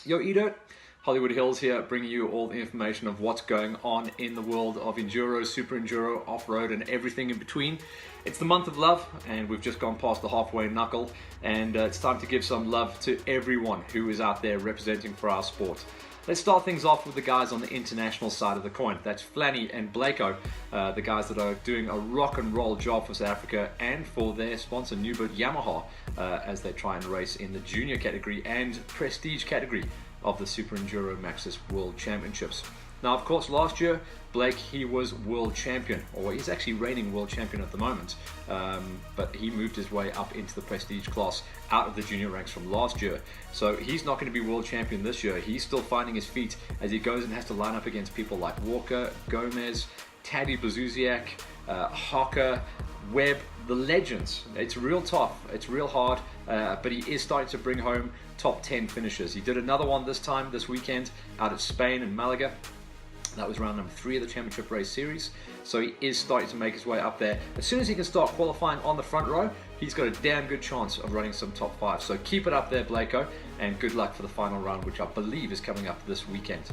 Yo Edo, Hollywood Hills here, bringing you all the information of what's going on in the world of enduro, super enduro, off-road and everything in between. It's the month of love and we've just gone past the halfway knuckle, and it's time to give some love to everyone who is out there representing for our sport. Let's start things off with the guys on the international side of the coin. That's Flanny and Blako, the guys that are doing a rock and roll job for South Africa and for their sponsor Newbert Yamaha as they try and race in the junior category and prestige category of the Super Enduro Maxxis World Championships. Now, of course, last year, Blake, he was world champion, or he's actually reigning world champion at the moment, but he moved his way up into the prestige class out of the junior ranks from last year. So he's not going to be world champion this year. He's still finding his feet as he goes and has to line up against people like Walker, Gomez, Taddy Bazuziak, Hocker, Webb, the legends. It's real tough, it's real hard, but he is starting to bring home top 10 finishes. He did another one this weekend out of Spain in Malaga. That was round number 3 of the championship race series. So he is starting to make his way up there. As soon as he can start qualifying on the front row, he's got a damn good chance of running some top 5. So keep it up there, Blako, and good luck for the final round, which I believe is coming up this weekend.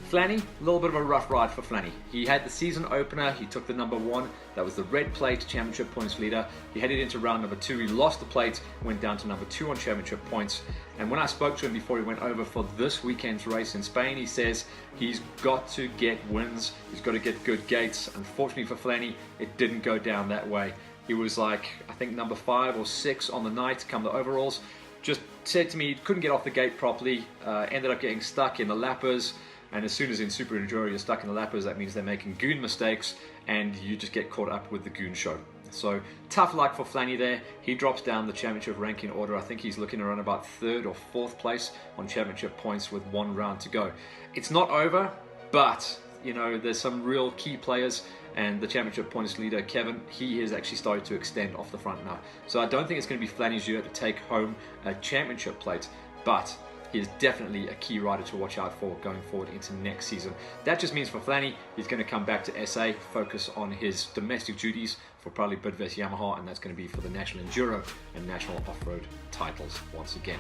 Flanny, a little bit of a rough ride for Flanny. He had the season opener, he took the number 1, that was the red plate championship points leader. He headed into round number 2, he lost the plate, went down to number 2 on championship points. And when I spoke to him before he went over for this weekend's race in Spain, he says he's got to get wins, he's got to get good gates. Unfortunately for Flanny, it didn't go down that way. He was like, I think number 5 or 6 on the night come the overalls. Just said to me he couldn't get off the gate properly, ended up getting stuck in the lappers. And as soon as in Super Enduro you're stuck in the lappers, that means they're making goon mistakes and you just get caught up with the goon show. So tough luck for Flanny there. He drops down the championship ranking order. I think he's looking around about 3rd or 4th place on championship points with 1 round to go. It's not over, but you know, there's some real key players, and the championship points leader Kevin, he has actually started to extend off the front now. So I don't think it's going to be Flanny's year to take home a championship plate, but he is definitely a key rider to watch out for going forward into next season. That just means for Flanny, he's going to come back to SA, focus on his domestic duties for probably Bidvest Yamaha, and that's going to be for the National Enduro and National Off-Road titles once again.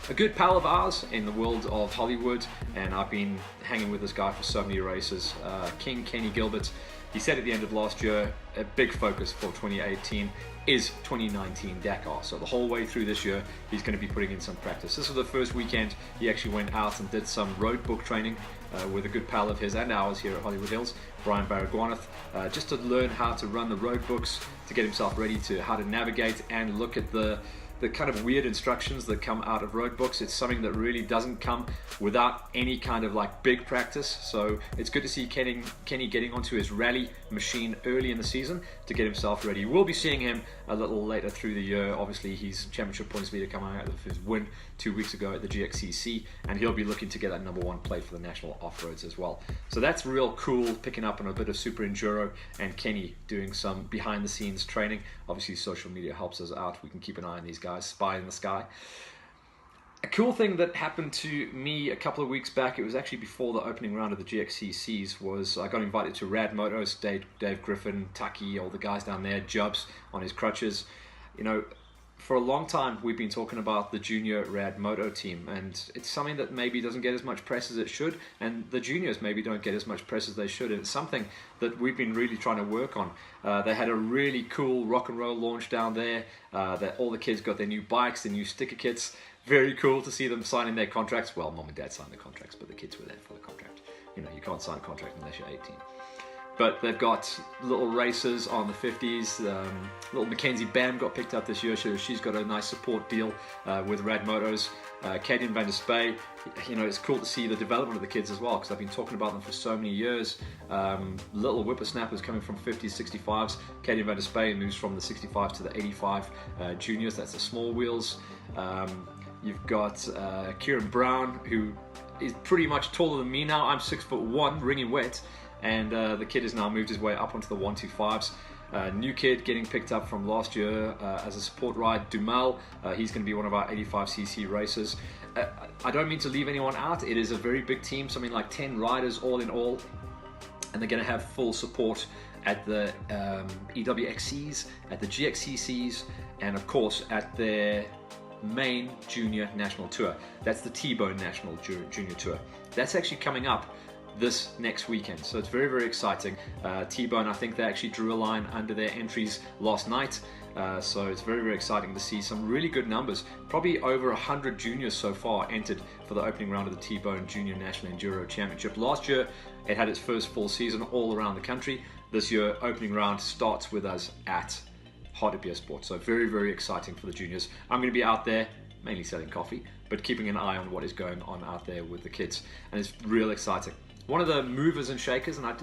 A good pal of ours in the world of Hollywood, and I've been hanging with this guy for so many races, King Kenny Gilbert. He said at the end of last year, a big focus for 2018 is 2019 Dakar. So the whole way through this year, he's going to be putting in some practice. This was the first weekend he actually went out and did some road book training with a good pal of his and ours here at Hollywood Hills, Brian Baragwanath, just to learn how to run the road books, to get himself ready to how to navigate and look at the kind of weird instructions that come out of road books. It's something that really doesn't come without any kind of like big practice. So it's good to see Kenny getting onto his rally machine early in the season to get himself ready. We'll be seeing him a little later through the year. Obviously, he's championship points leader coming out of his win 2 weeks ago at the GXCC, and he'll be looking to get that number 1 plate for the national off-roads as well. So that's real cool, picking up on a bit of super enduro, and Kenny doing some behind the scenes training. Obviously, social media helps us out. We can keep an eye on these guys, spy in the sky. A cool thing that happened to me a couple of weeks back, it was actually before the opening round of the GXCCs, was I got invited to Rad Motos, Dave Griffin, Taki, all the guys down there, Jubs on his crutches. You know, for a long time we've been talking about the junior Rad Moto team, and it's something that maybe doesn't get as much press as it should, and the juniors maybe don't get as much press as they should, and it's something that we've been really trying to work on. They had a really cool rock and roll launch down there, that all the kids got their new bikes, their new sticker kits. Very cool to see them signing their contracts. Well, mom and dad signed the contracts, but the kids were there for the contract. You know, you can't sign a contract unless you're 18. But they've got little races on the 50s. Little Mackenzie Bam got picked up this year, so she's got a nice support deal with Rad Motos. Kaden van der Spey, you know, it's cool to see the development of the kids as well, because I've been talking about them for so many years. Little whippersnappers coming from 50s, 65s. Kaden van der Spey moves from the 65s to the 85 juniors, that's the small wheels. You've got Kieran Brown, who is pretty much taller than me now. I'm 6'1", wringing wet. And the kid has now moved his way up onto the 125s. New kid getting picked up from last year as a support ride, Dumal. He's going to be one of our 85cc racers. I don't mean to leave anyone out. It is a very big team, something like 10 riders all in all. And they're going to have full support at the EWXCs, at the GXCCs, and of course at their main junior national tour. That's the T-Bone National Junior Tour. That's actually coming up this next weekend, so it's very, very exciting. T-Bone, I think they actually drew a line under their entries last night, so it's very, very exciting to see some really good numbers. Probably over 100 juniors so far entered for the opening round of the T-Bone Junior National Enduro Championship. Last year it had its first full season all around the country. This year opening round starts with us at Hartbeer Sport, so very, very exciting for the juniors. I'm going to be out there mainly selling coffee, but keeping an eye on what is going on out there with the kids, and it's real exciting. One of the movers and shakers, and I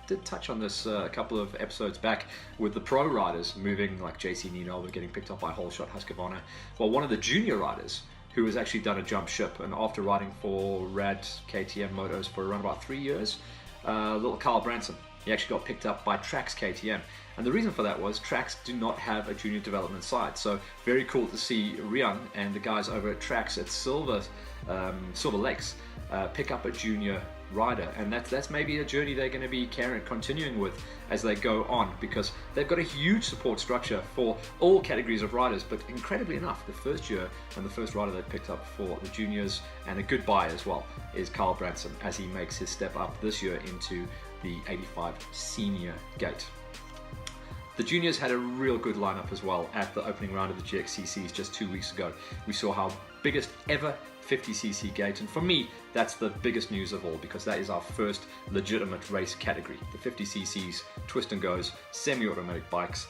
did touch on this a couple of episodes back with the pro riders moving, like JC Nienhoven getting picked up by Holshot Husqvarna. Well, one of the junior riders who has actually done a jump ship, and after riding for Rad KTM Motos for around about 3 years, little Carl Branson, he actually got picked up by Trax KTM. And the reason for that was Trax do not have a junior development side. So very cool to see Rian and the guys over at Trax at Silver Lakes pick up a junior rider, and that's maybe a journey they're going to be continuing with as they go on, because they've got a huge support structure for all categories of riders. But incredibly enough, the first year and the first rider they picked up for the juniors, and a good buy as well, is Carl Branson as he makes his step up this year into the 85 senior gate. The juniors had a real good lineup as well at the opening round of the GXCCs just 2 weeks ago. We saw our biggest ever 50cc gate, and for me that's the biggest news of all, because that is our first legitimate race category. The 50cc's twist and goes, semi-automatic bikes,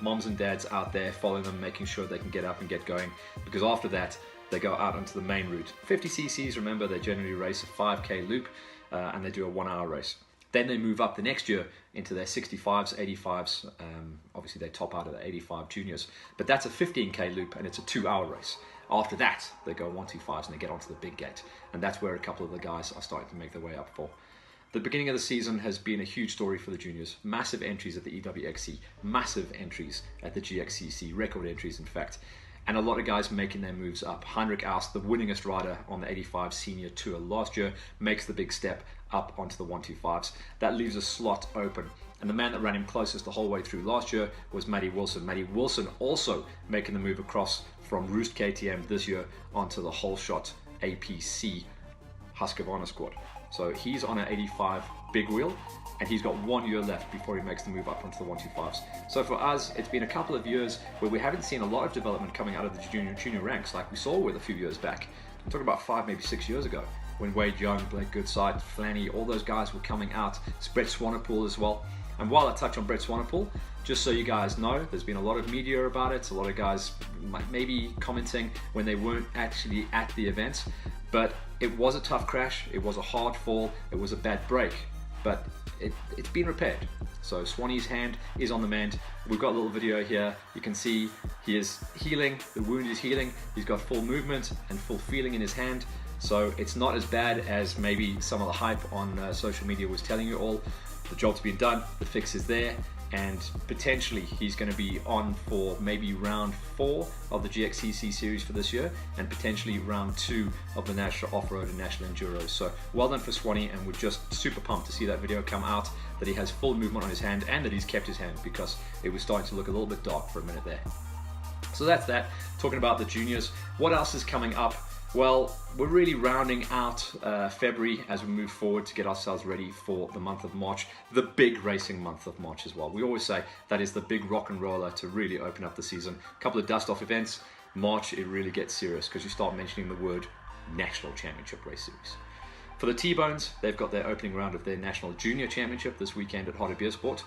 moms and dads out there following them, making sure they can get up and get going, because after that they go out onto the main route. 50cc's, remember, they generally race a 5k loop and they do a 1 hour race. Then they move up the next year into their 65s, 85s. Obviously they top out at the 85 juniors, but that's a 15k loop and it's a 2 hour race. After that, they go 125s and they get onto the big gate. And that's where a couple of the guys are starting to make their way up for. The beginning of the season has been a huge story for the juniors. Massive entries at the EWXC, massive entries at the GXCC, record entries in fact. And a lot of guys making their moves up. Heinrich Aust, the winningest rider on the 85 senior tour last year, makes the big step up onto the 125s. That leaves a slot open. And the man that ran him closest the whole way through last year was Matty Wilson. Matty Wilson also making the move across from Roost KTM this year onto the Holshot APC Husqvarna squad. So he's on an 85 big wheel, and he's got 1 year left before he makes the move up onto the 125s. So for us, it's been a couple of years where we haven't seen a lot of development coming out of the junior ranks like we saw with a few years back. I'm talking about 5, maybe 6 years ago, when Wade Young, Blake Goodside, Flanny, all those guys were coming out. It's Brett Swanepoel as well. And while I touch on Brett Swanepoel, just so you guys know, there's been a lot of media about it, a lot of guys maybe commenting when they weren't actually at the event, but it was a tough crash, it was a hard fall, it was a bad break, but it's been repaired. So Swanee's hand is on the mend. We've got a little video here. You can see he is healing, the wound is healing, he's got full movement and full feeling in his hand. So it's not as bad as maybe some of the hype on social media was telling you all. The job's been done, the fix is there, and potentially he's going to be on for maybe round 4 of the GXCC series for this year, and potentially round 2 of the National Off-Road and National Enduros. So well done for Swanee, and we're just super pumped to see that video come out, that he has full movement on his hand and that he's kept his hand, because it was starting to look a little bit dark for a minute there. So that's that. Talking about the juniors, what else is coming up? Well, we're really rounding out February as we move forward to get ourselves ready for the month of March, the big racing month of March as well. We always say that is the big rock and roller to really open up the season. A couple of dust-off events. March, it really gets serious because you start mentioning the word National Championship Race Series. For the T-Bones, they've got their opening round of their National Junior Championship this weekend at Hartbeer Sport.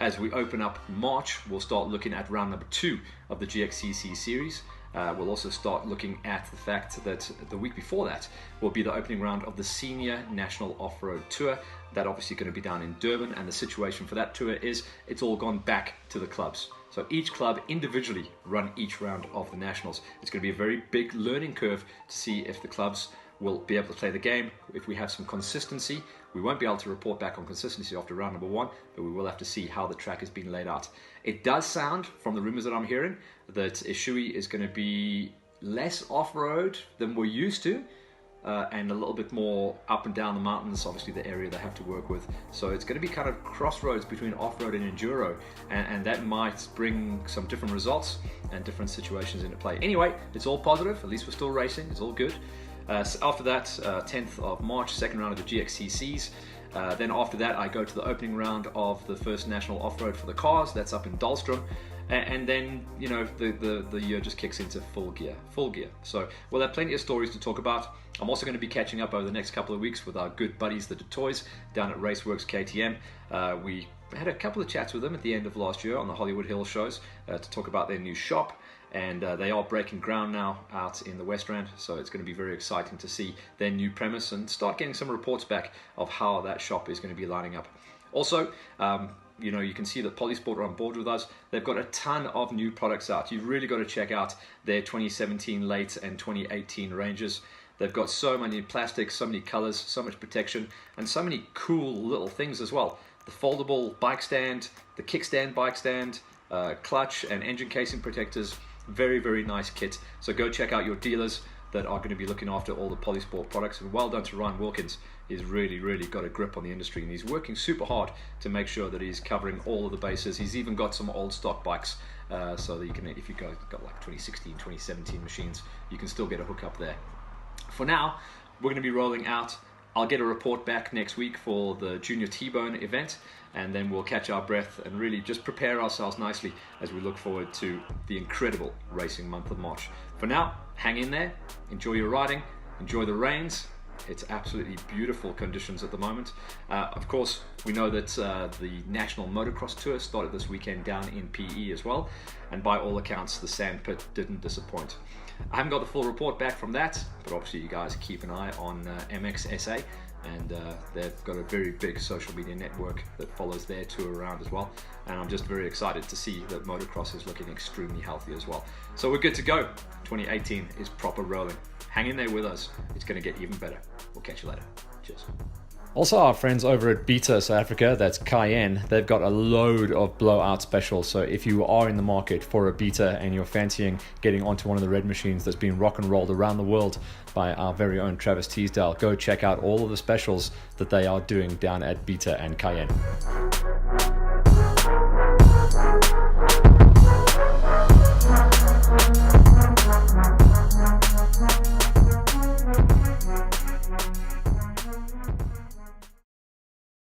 As we open up March, we'll start looking at round number 2 of the GXCC series. We'll also start looking at the fact that the week before that will be the opening round of the Senior National Off-Road Tour. That obviously going to be down in Durban, and the situation for that tour is it's all gone back to the clubs. So each club individually run each round of the Nationals. It's going to be a very big learning curve to see if the clubs will be able to play the game, if we have some consistency. We won't be able to report back on consistency after round number 1, but we will have to see how the track has been laid out. It does sound, from the rumors that I'm hearing, that Ishui is going to be less off-road than we're used to, and a little bit more up and down the mountains, obviously the area they have to work with. So it's going to be kind of crossroads between off-road and enduro, and that might bring some different results and different situations into play. Anyway, it's all positive, at least we're still racing, it's all good. So after that, 10th of March, second round of the GXCCs. Then after that, I go to the opening round of the first national off-road for the cars. That's up in Dahlstrom. And then, you know, the year just kicks into full gear. So we'll have plenty of stories to talk about. I'm also going to be catching up over the next couple of weeks with our good buddies, the DeToys, down at Raceworks KTM. We had a couple of chats with them at the end of last year on the Hollywood Hills shows to talk about their new shop. And they are breaking ground now out in the West Rand, so it's going to be very exciting to see their new premise and start getting some reports back of how that shop is going to be lining up. Also, you know, you can see that Polysport are on board with us. They've got a ton of new products out. You've really got to check out their 2017 late and 2018 ranges. They've got so many plastics, so many colors, so much protection, and so many cool little things as well. The foldable bike stand, the kickstand bike stand, clutch and engine casing protectors. Very, very nice kit. So go check out your dealers that are going to be looking after all the Polysport products. And well done to Ryan Wilkins. He's really got a grip on the industry, and he's working super hard to make sure that he's covering all of the bases. He's even got some old stock bikes, so that you can, if you got like 2016, 2017 machines, you can still get a hookup there. For now, we're going to be rolling out. I'll get a report back next week for the Junior T-Bone event, and then we'll catch our breath and really just prepare ourselves nicely as we look forward to the incredible racing month of March. For now, hang in there, enjoy your riding, enjoy the rains. It's absolutely beautiful conditions at the moment. Of course, we know that the National Motocross Tour started this weekend down in PE as well, and by all accounts, the sandpit didn't disappoint. I haven't got the full report back from that, but obviously you guys keep an eye on MXSA, and they've got a very big social media network that follows their tour around as well, and I'm just very excited to see that motocross is looking extremely healthy as well. So we're good to go. 2018 is proper rolling. Hang in there with us. It's going to get even better. We'll catch you later. Cheers. Also, our friends over at Beta South Africa, that's Cayenne, they've got a load of blowout specials. So if you are in the market for a Beta and you're fancying getting onto one of the red machines that's been rock and rolled around the world by our very own Travis Teasdale, go check out all of the specials that they are doing down at Beta and Cayenne.